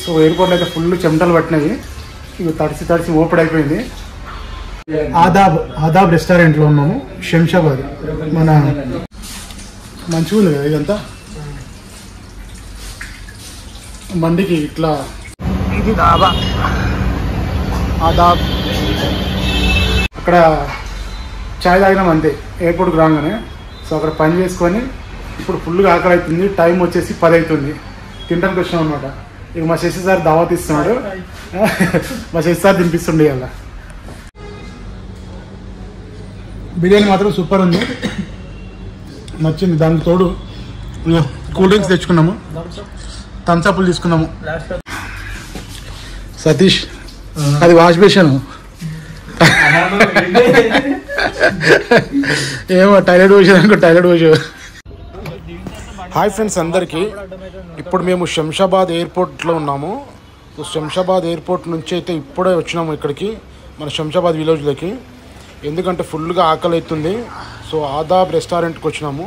So ఎయిర్పోర్ట్లో అయితే full చెమటలు పట్టినవి, ఇవి తడిసి ఓపెడైపోయింది. ఆదాబ్ రెస్టారెంట్లో ఉన్నాము, శంషాబాద్. మన మంచిగా ఉంది కదా ఇదంతా, మండికి ఇట్లా. ఇది డాబా ఆదాబ్. అక్కడ చాయ్ తాగినాం అంతే ఎయిర్పోర్ట్కి రాగానే. సో అక్కడ పని చేసుకొని ఇప్పుడు ఫుల్గా ఆకలి అవుతుంది. టైం వచ్చేసి 10 అవుతుంది. తినడానికి వచ్చినాం అనమాట. ఇక మా శశి సార్ దావత్ ఇస్తున్నాడు, మా శశి సార్ తినిపిస్తుండే. అలా బిర్యానీ మాత్రం సూపర్ ఉంది, నచ్చింది. దానికి తోడు కూల్ డ్రింక్స్ తెచ్చుకున్నాము, థమ్స్అప్లు తీసుకున్నాము. సతీష్ అది వాష్ బేషన్, ఏమో టాయిలెట్ పోసేదానికి టాయిలెట్ పోసే. హాయ్ ఫ్రెండ్స్ అందరికీ, ఇప్పుడు మేము శంషాబాద్ ఎయిర్పోర్ట్లో ఉన్నాము. సో శంషాబాద్ ఎయిర్పోర్ట్ నుంచి అయితే ఇప్పుడే వచ్చినాము ఇక్కడికి, మన శంషాబాద్ విలేజ్లోకి. ఎందుకంటే ఫుల్గా ఆకలి అవుతుంది. సో ఆదాబ్ రెస్టారెంట్కి వచ్చినాము.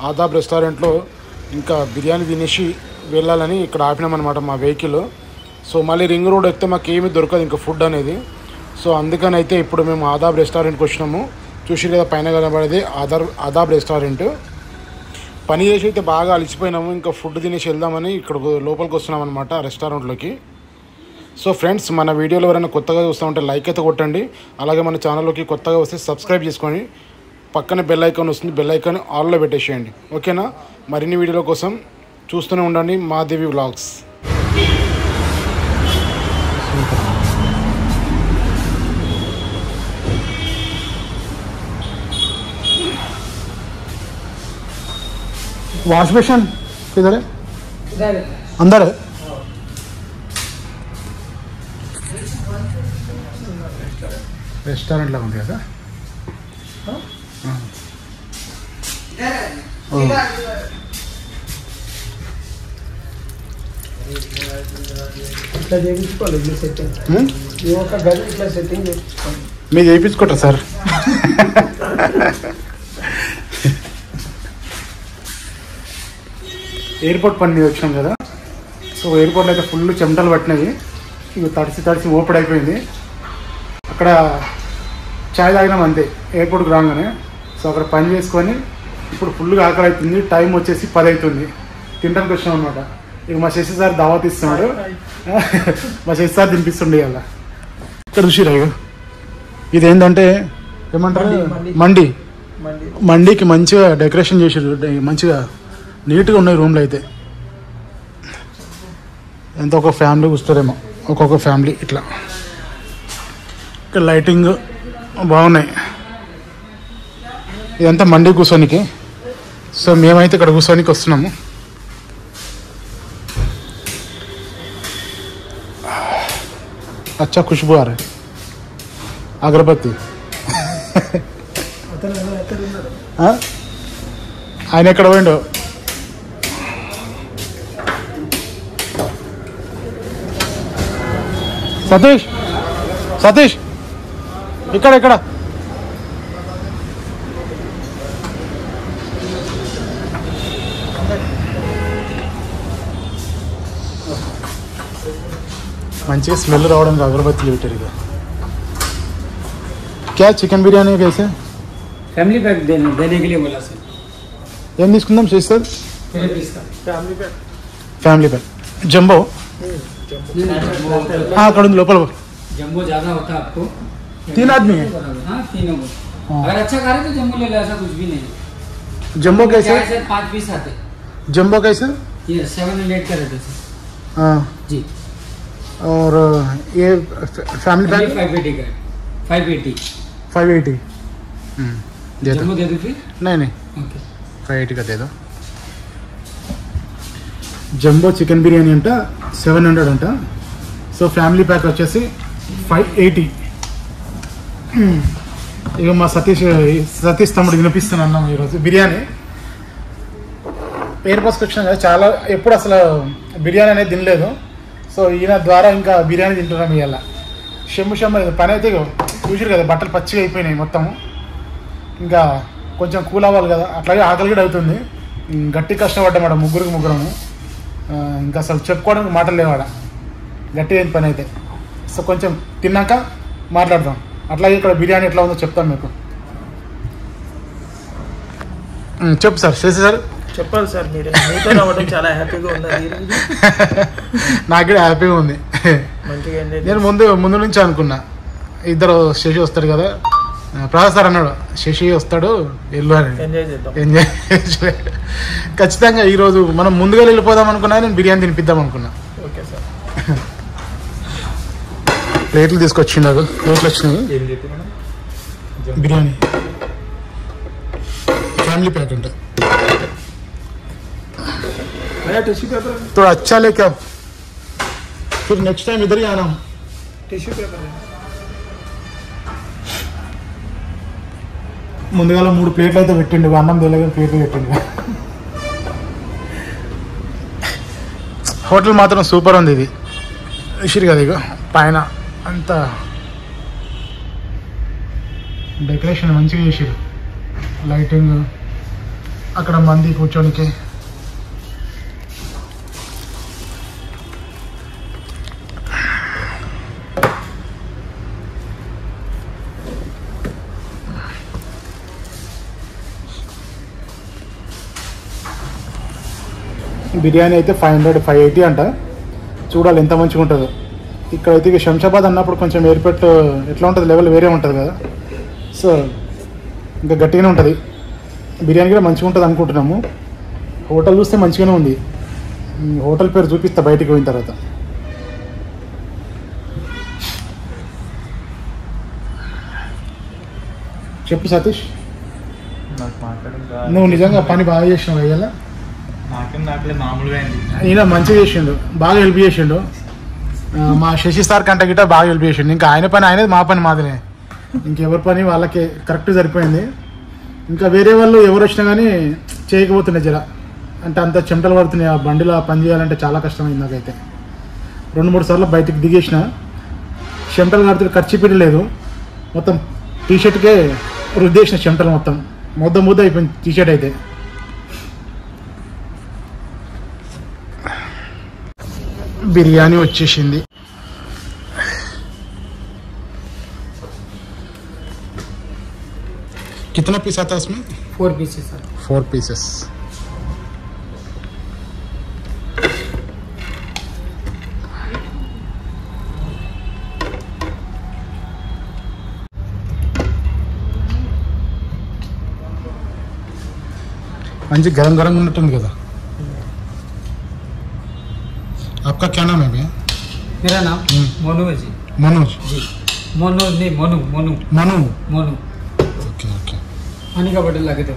ఆదాబ్ రెస్టారెంట్లో ఇంకా బిర్యానీ తినేసి వెళ్ళాలని ఇక్కడ ఆపినామన్నమాట మా వెహికల్. సో మళ్ళీ రింగ్ రోడ్ ఎక్కితే మాకు ఏమీ దొరకదు ఇంకా ఫుడ్ అనేది. సో అందుకని అయితే ఇప్పుడు మేము ఆదాబ్ రెస్టారెంట్కి వచ్చినాము. చూసి కదా పైన కనబడేది ఆదాబ్ రెస్టారెంట్. పని చేసి అయితే బాగా అలసిపోయినాము, ఇంకా ఫుడ్ తినేసి వెళ్దామని ఇక్కడ లోపలికి వస్తున్నాం అనమాట రెస్టారెంట్లోకి. సో ఫ్రెండ్స్, మన వీడియోలో ఎవరైనా కొత్తగా చూస్తూ ఉంటే లైక్ అయితే కొట్టండి. అలాగే మన ఛానల్లోకి కొత్తగా వస్తే సబ్స్క్రైబ్ చేసుకొని పక్కన బెల్ ఐకాన్ వస్తుంది, బెల్ ఐకాన్ ఆల్లో పెట్టేసేయండి. ఓకేనా? మరిన్ని వీడియోల కోసం చూస్తూనే ఉండండి మాదేవి వ్లాగ్స్. वाश बेसन किधर है? अंदर है. रेस्टोरेंट लगा दिया था. మీరు చేయించుకోట సార్. ఎయిర్పోర్ట్ పని మీద వచ్చినాం కదా. సో ఎయిర్పోర్ట్లో అయితే ఫుల్ చెమటలు పట్టినవి, ఇవి తడిసి ఓపెడైపోయింది. అక్కడ చాయ్ తాగినాం అంతే ఎయిర్పోర్ట్కి రాగానే. సో అక్కడ పని చేసుకొని ఇప్పుడు ఫుల్గా ఆకలి అవుతుంది. టైం వచ్చేసి 10 అవుతుంది. తినడానికి వచ్చినాం అనమాట. ఇక మా శశి సార్ దావత్ ఇస్తున్నాడు, మా శశి సార్ తినిపిస్తుండే. అలా ఇక్కడ చూసిరా, ఇది ఏంటంటే ఏమంటారు, మండికి మంచిగా డెకరేషన్ చేసారు, మంచిగా నీట్గా ఉన్నాయి రూమ్లో అయితే. ఎంత ఒక ఫ్యామిలీ కూర్చోరేమో, ఒక్కొక్క ఫ్యామిలీ ఇట్లా. ఇక్కడ లైటింగ్ బాగున్నాయి. ఇదంతా మండి కూర్చోనికి. సో మేమైతే ఇక్కడ కూర్చోనికి వస్తున్నాము. అచ్చా ఖుష్బూ ఆ రే అగరబత్తి. ఆయన ఎక్కడ పోయిండో. సతీష్ ఇక్కడ మంచిగా స్మెల్ రావడానికి అగరబత్తులు పెట్టారు. ఇక క్యా చికెన్ బిర్యానీ కైసే? ఫ్యామిలీ ప్యాక్ देने के लिए बोला सर. ఏం తీసుకుందాం చేస్తారు? Family pack jumbo. అక్కడ ఉంది లోపల. जम्बो ज्यादा होता है आपको. 3 आदमी है. हाँ, तीनों को. अगर अच्छा खा रहे तो जम्बो ले लो, ऐसा कुछ भी नहीं. जम्बो कैसे? 5 पीस आते. जम्बो कैसे? ये 700 का रहता है. हाँ जी. और ये फैमिली पैक 580 का. 580 दे दो. जम्बो दे दो फिर. नहीं ओके. 580 का दे दो. జంబో చికెన్ బిర్యానీ అంట 700 అంట. సో ఫ్యామిలీ ప్యాక్ వచ్చేసి 580. ఇక మా సతీష్ తమ్ముడు వినిపిస్తున్నాను అన్నాం ఈరోజు బిర్యానీ. ఎయిర్పోర్ట్స్కి వచ్చినాం కదా, చాలా ఎప్పుడు అసలు బిర్యానీ అనేది తినలేదు. సో ఈయన ద్వారా ఇంకా బిర్యానీ తింటున్నాం ఇవాళ. షెమ్మ పని అయితే చూసారు కదా, బట్టలు పచ్చిగా అయిపోయినాయి మొత్తము. ఇంకా కొంచెం కూల్ అవ్వాలి కదా, అట్లాగే ఆకలి కూడా అవుతుంది. గట్టి కష్టపడ్డామాట ముగ్గురము. ఇంకా అసలు చెప్పుకోవడానికి మాటలు లేవాడ. గట్టి అయిన పని అయితే. సో కొంచెం తిన్నాక మాట్లాడదాం. అట్లాగే ఇక్కడ బిర్యానీ ఎట్లా ఉందో చెప్తాం మీకు. చెప్పు సార్, చేసి సార్ చెప్పాలి సార్. మీరు మీతో రావడం చాలా హ్యాపీగా ఉన్నది. నాకు కూడా హ్యాపీగా ఉంది. మంచిగా ఎంజాయ్. నేను ముందు నుంచి అనుకున్నా ఇద్దరు శశి వస్తాడు కదా, ప్రసాద్ సార్ అన్నాడు శశి వస్తాడు వెళ్ళు అని. ఎంజాయ్ చేద్దాం. ఎంజాయ్ ఖచ్చితంగా. ఈరోజు మనం ముందుగా వెళ్ళిపోదాం అనుకున్నా, నేను బిర్యానీ తినిపిద్దాం అనుకున్నా. Okay sir. ప్లేట్లు తీసుకొచ్చిండు, ప్లేట్లు వచ్చినాయి. బిర్యానీ फैमिली पैक है टिश्यू पेपर तो अच्छा लेके अब फिर नेक्स्ट टाइम इधर ही आना. टिश्यू पेपर ముందుగాల 3 ప్లేట్లు అయితే పెట్టిండు, అన్నం తెలియదు ప్లేట్లు పెట్టిండు. హోటల్ మాత్రం సూపర్ ఉంది. ఇది ఇషిరు కదా, ఇక పైన అంతా డెకరేషన్ మంచిగా చేసారు, లైటింగ్, అక్కడ మంది కూర్చోనికి. బిర్యానీ అయితే 500 580 అంట. చూడాలి ఎంత మంచిగా ఉంటుందో. ఇక్కడైతే ఇక శంషాబాద్ అన్నప్పుడు కొంచెం ఎయిర్పోర్ట్ ఎట్లా ఉంటుంది, లెవెల్ వేరే ఉంటుంది కదా. సో ఇంకా గట్టిగానే ఉంటుంది. బిర్యానీ కూడా మంచిగా ఉంటుంది అనుకుంటున్నాము. హోటల్ చూస్తే మంచిగానే ఉంది. హోటల్ పేరు చూపిస్తా బయటికి పోయిన తర్వాత. చెప్పు సతీష్, నువ్వు నిజంగా పని బాగా చేసినావు అయ్యేలా. ఈయన మంచిగా చేసిండు, బాగా హెల్ప్ చేసిండు. మా శశి సార్ కంట గిట్ట బాగా హెల్ప్ చేసిండు. ఇంకా ఆయన పని ఆయనది, మా పని మాదిరే. ఇంకెవరి పని వాళ్ళకి కరెక్ట్ సరిపోయింది. ఇంకా వేరే వాళ్ళు ఎవరు వచ్చినా కానీ చేయకపోతున్నాయి జర, అంటే అంత చెమటలు పడుతున్నాయి. ఆ బండిలో పని చేయాలంటే చాలా కష్టమైంది నాకైతే. 2-3 సార్లు బయటకు దిగేసిన, చెమటలు కడితే ఖర్చు పెట్టలేదు. మొత్తం టీషర్ట్కే రుద్దేసిన చెమటలు, మొత్తం ముద్ద అయిపోయింది టీషర్ట్ అయితే. బిర్యానీ వచ్చేసింది. कितना पीस आता है इसमें? 4 पीसेस सर. 4 पीसेस. మంచి గరం గరం ఉన్నట్టుంది కదా. आपका क्या नाम है भैया? मेरा नाम मोनू है जी. मनोज जी. मनोज नहीं, मोनू. मोनू मनु. मोनू. Okay okay. पानी का बोतल लगे थे.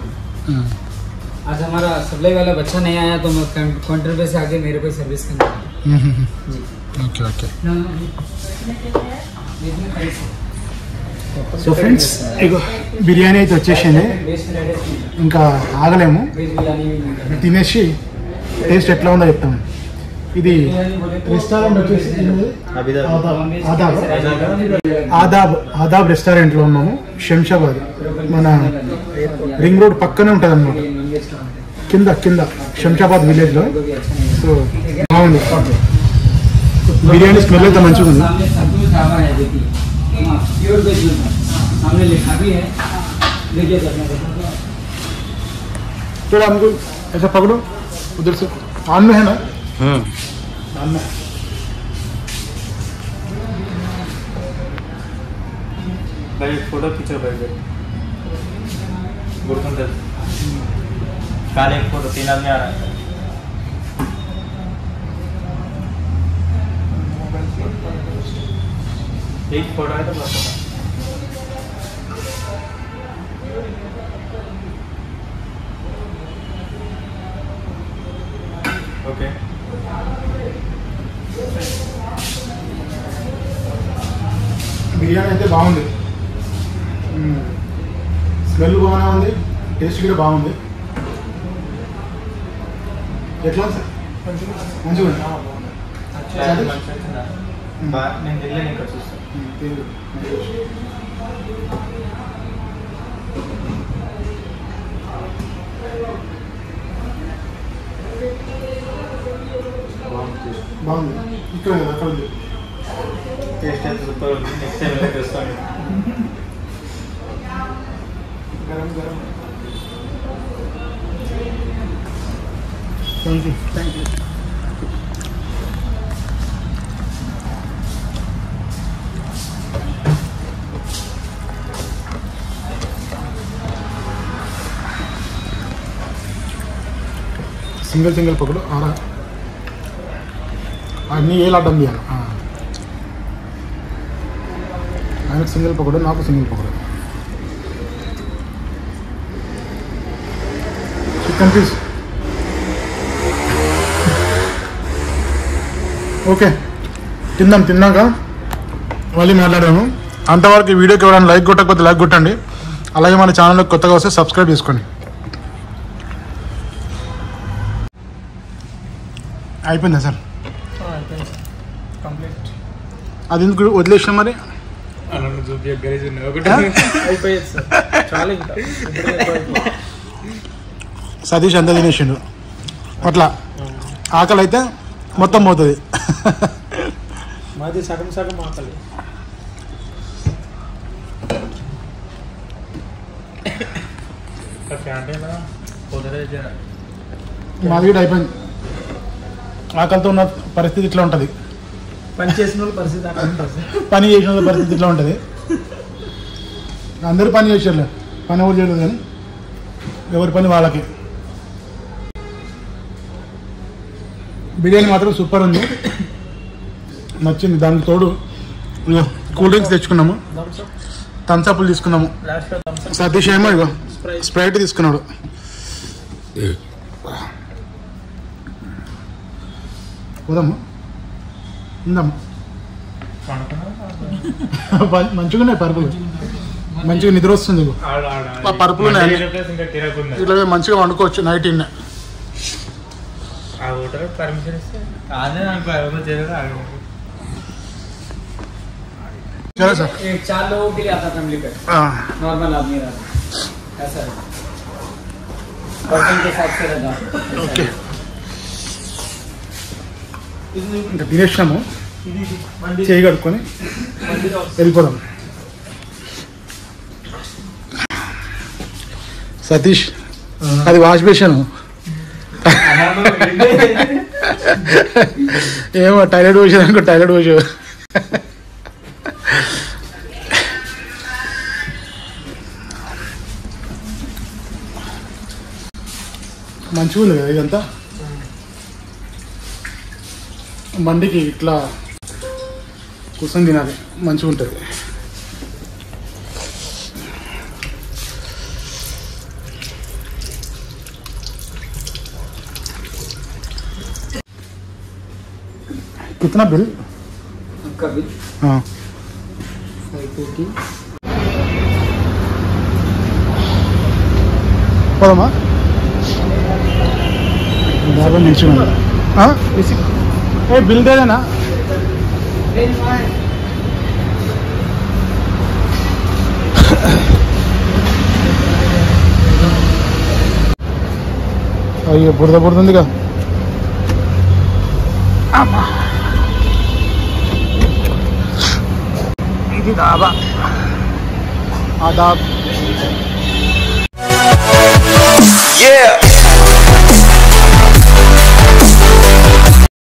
आज हमारा सप्लाई वाला बच्चा नहीं आया तो मैं काउंटर पे से आके मेरे को सर्विस करना है जी. Okay okay. సో ఫ్రెండ్స్, ఇగో బిర్యానీ అయితే వచ్చేసింది. ఇంకా ఆగలేము, తినేసి టేస్ట్ ఎట్లా ఉందో చెప్తాము. ఇది రెస్టారెంట్ వచ్చేసి ఆదాబ్ రెస్టారెంట్లో ఉన్నాము, శంషాబాద్. మన రింగ్ రోడ్ పక్కనే ఉంటుంది అన్నమాట, కింద శంషాబాద్ విలేజ్లో. సో బాగుంది, బిర్యానీ స్మెల్ అయితే మంచిగా ఉంది. थोड़ा हमको ऐसा पकड़ो उधर से, ऑन में है ना? ऑन में. भाई फोटो खींचो भाई. गुरकुंद काले फोटो 3 आदमी आ रहा है. एक फोटो है तो बस. ओके. బిర్యానీ అయితే బాగుంది, స్మెల్ బాగానే ఉంది, టేస్ట్ కూడా బాగుంది. ఎట్లా సార్? మంచిగా ఉంది. నేను తెలియని ఇక్కడ చూస్తాను. బాగుంది. ఇక్కడ అక్కడ टेस्ट सూపర్ ఉంది నెక్స్ట్ టైం వెళ్ళి తెస్తాను गरम गरम थैंक यू सिंगल पकड़ो आ रहा नहीं ये लाडम दिया ఆయన సింగిల్ పకడో నాకు సింగిల్ పకడో చికెన్ పీస్ ఓకే తిన్నాక మళ్ళీ మాట్లాడాము అంతవరకు ఈ వీడియోకి ఎవరైనా లైక్ కొట్టకపోతే లైక్ కొట్టండి అలాగే మన ఛానల్కి కొత్తగా వస్తే సబ్స్క్రైబ్ చేసుకోండి అయిపోయిందా సార్ కంప్లీట్ అది ఎందుకు వదిలేసినా మరి అయిపోయింది సార్ చాలా ఇంకా సతీష్ అంతా తినేసిండు అట్లా ఆకలి అయితే మొత్తం పోతుంది మాది సగం సగం ఆకలి మాది కూడా అయిపోయింది ఆకలితో ఉన్న పరిస్థితి ఇట్లా ఉంటుంది పని చేసిన వాళ్ళ పరిస్థితి అట్లా ఉంటుంది సార్ పని చేసిన వాళ్ళ పరిస్థితి ఇట్లా ఉంటుంది అందరూ పని చేసారు పని ఎవరు చేయలేదు కానీ ఎవరి పని వాళ్ళకి బిర్యానీ మాత్రం సూపర్ ఉంది నచ్చింది దానికి తోడు కూల్ డ్రింక్స్ తెచ్చుకున్నాము థమ్స్అప్లు తీసుకున్నాము సతీష్ ఏమో ఇగో స్ప్రైట్ తీసుకున్నాడు పోదాము ఉందాము మంచిగా ఉన్నాయి పరుపులు మంచిగా నిద్ర వస్తుంది పరుపులు ఇట్లా మంచిగా వండుకోవచ్చు నైట్ ఇన్న चलो सर 4 लोगों के लिए आता फैमिली पैक नॉर्मल आदमी रहता ऐसा है पर्सन के हिसाब से रहता ओके ఇంకా తినేసినాము చేయి కడుక్కొని వెళ్ళిపోదాం సతీష్ అది వాష్ బేషన్ ఏమో టాయిలెట్ పోసేది అనుకో టాయిలెట్ పోసే మంచిగా ఉంది కదా ఇదంతా మండికి ఇట్లా కూర్చొని తినాలి మంచిగా ఉంటుంది कितना बिल आपका बिल हाँ 550 పోదామా బాగా నిల్చున్నా ఏ బిల్ దేనా అయ్యో బురద బురదుందిగా ఇది దాబా ఆదాబ్ Yeah.